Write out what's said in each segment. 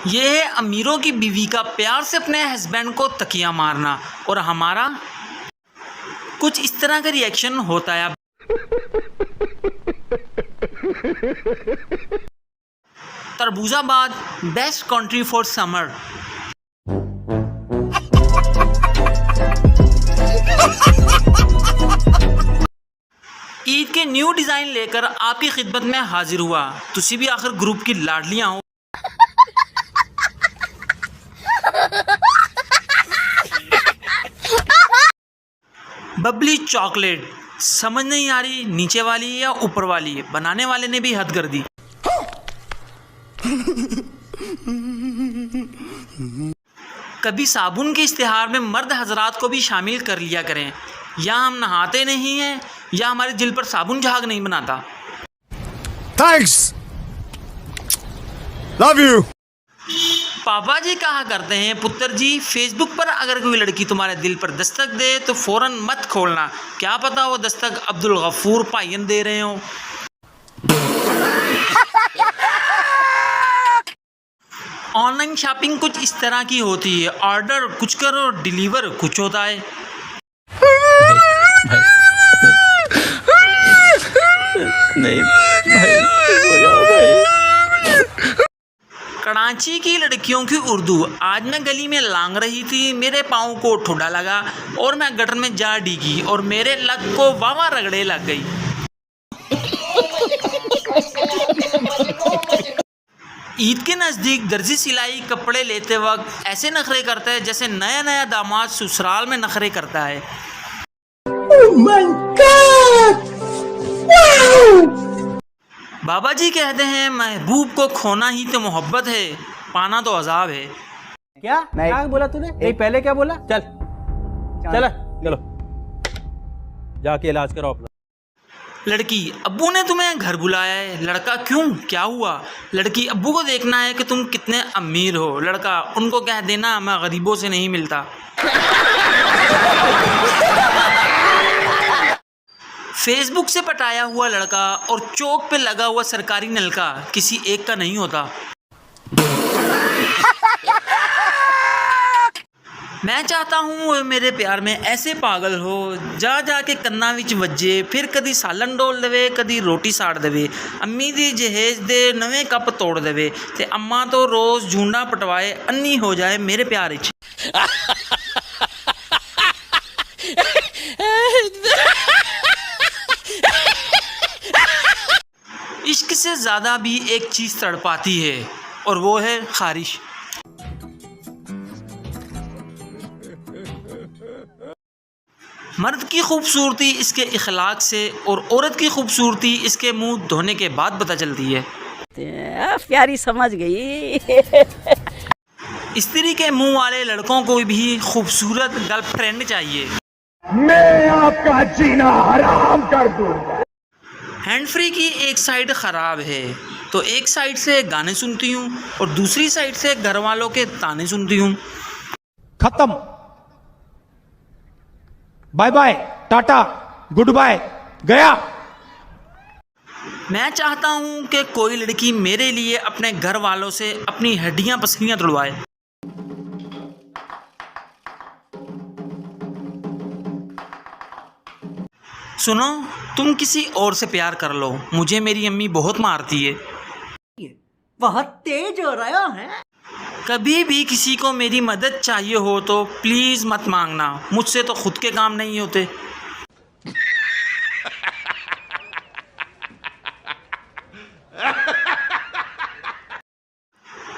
ये है अमीरों की बीवी का प्यार से अपने हस्बैंड को तकिया मारना, और हमारा कुछ इस तरह का रिएक्शन होता है। तरबूजाबाद best country for summer. Eid के न्यू डिज़ाइन लेकर आपकी खिदमत में हाजिर हुआ। तुसी भी आखिर ग्रुप की लाडलियां हो। बबली चॉकलेट, समझ नहीं आ रही नीचे वाली या ऊपर वाली, बनाने वाले ने भी हद कर दी। कभी साबुन के इश्तिहार में मर्द हजरात को भी शामिल कर लिया करें। या हम नहाते नहीं हैं या हमारे दिल पर साबुन झाग नहीं बनाता। Thanks, love you. पापा जी कहा करते हैं, पुत्र जी फेसबुक पर अगर कोई लड़की तुम्हारे दिल पर दस्तक दे तो फ़ौरन मत खोलना, क्या पता वो दस्तक अब्दुल गफूर भाईन दे रहे हो। ऑनलाइन शॉपिंग कुछ इस तरह की होती है, ऑर्डर कुछ करो डिलीवर कुछ होता है। नहीं भाई, हो जाओ भाई। कराची की लड़कियों की उर्दू। आज मैं गली में लांग रही थी, मेरे पाँव को ठुड्डा लगा और मैं गटर में जा डिगी और मेरे लक को वावा रगड़े लग गई। ईद के नज़दीक दर्जी सिलाई कपड़े लेते वक्त ऐसे नखरे करता है जैसे नया नया दामाद ससुराल में नखरे करता है। Oh my God! Wow! बाबा जी कहते हैं महबूब को खोना ही तो मोहब्बत है, पाना तो अजाब है। क्या बोला तूने? नहीं पहले क्या बोला? चल चलो जाके इलाज करो अपना। लड़की, अब्बू ने तुम्हें घर बुलाया है। लड़का, क्यों, क्या हुआ? लड़की, अब्बू को देखना है कि तुम कितने अमीर हो। लड़का, उनको कह देना मैं गरीबों से नहीं मिलता। फेसबुक से पटाया हुआ लड़का और चौक पे लगा हुआ सरकारी नलका किसी एक का नहीं होता। मैं चाहता हूँ वो मेरे प्यार में ऐसे पागल हो, जा जाके कन्ना विच वज्जे, फिर कदी सालन डोल देवे, कदी रोटी साड़ देवे, अम्मी दी जहेज दे नवे कप तोड़ देवे, ते अम्मा तो रोज़ झूंडा पटवाए, अन्नी हो जाए मेरे प्यार विच। इश्क से ज़्यादा भी एक चीज़ तड़पाती है और वो है खारिश। मर्द की खूबसूरती इसके इखलाक से और औरत की खूबसूरती इसके मुंह धोने के बाद पता चलती है। प्यारी समझ गई। स्त्री के मुंह वाले लड़कों को भी खूबसूरत गर्लफ्रेंड चाहिए। मैं आपका जीना हराम कर दूंगा। हैंड फ्री की एक साइड ख़राब है तो एक साइड से गाने सुनती हूँ और दूसरी साइड से घर वालों के ताने सुनती हूँ। खत्म, bye bye, tata, good bye, गया। मैं चाहता हूँ कि कोई लड़की मेरे लिए अपने घर वालों से अपनी हड्डियाँ पसलियाँ तुड़वाए। सुनो, तुम किसी और से प्यार कर लो, मुझे मेरी अम्मी बहुत मारती है। बहुत तेज हो रहा है। कभी भी किसी को मेरी मदद चाहिए हो तो प्लीज़ मत मांगना, मुझसे तो खुद के काम नहीं होते।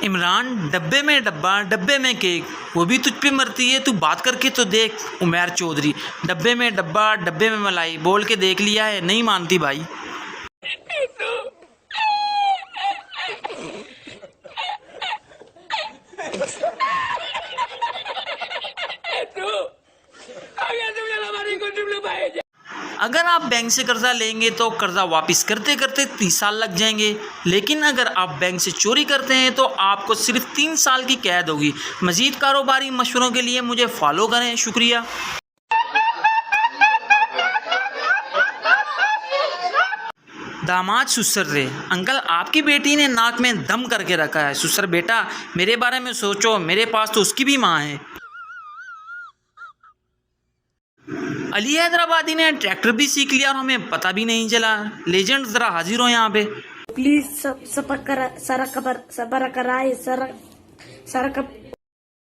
इमरान, डब्बे में डब्बा, डब्बे में केक, वो भी तुझ पे मरती है, तू बात करके तो देख। उमैर चौधरी, डब्बे में डब्बा, डब्बे में मलाई, बोल के देख लिया है, नहीं मानती भाई। अगर आप बैंक से कर्जा लेंगे तो कर्जा वापस करते करते 30 साल लग जाएंगे, लेकिन अगर आप बैंक से चोरी करते हैं तो आपको सिर्फ 3 साल की कैद होगी। मज़ीद कारोबारी मशवरों के लिए मुझे फॉलो करें, शुक्रिया। दामाद सुसर रे, अंकल आपकी बेटी ने नाक में दम करके रखा है। सुसर बेटा मेरे बारे में सोचो, मेरे पास तो उसकी भी माँ है। अली हैदराबादी ने ट्रैक्टर भी सीख लिया और हमें पता भी नहीं चला। लेजेंड जरा हाजिर हो यहाँ पे। प्लीज सब सबर कराए सर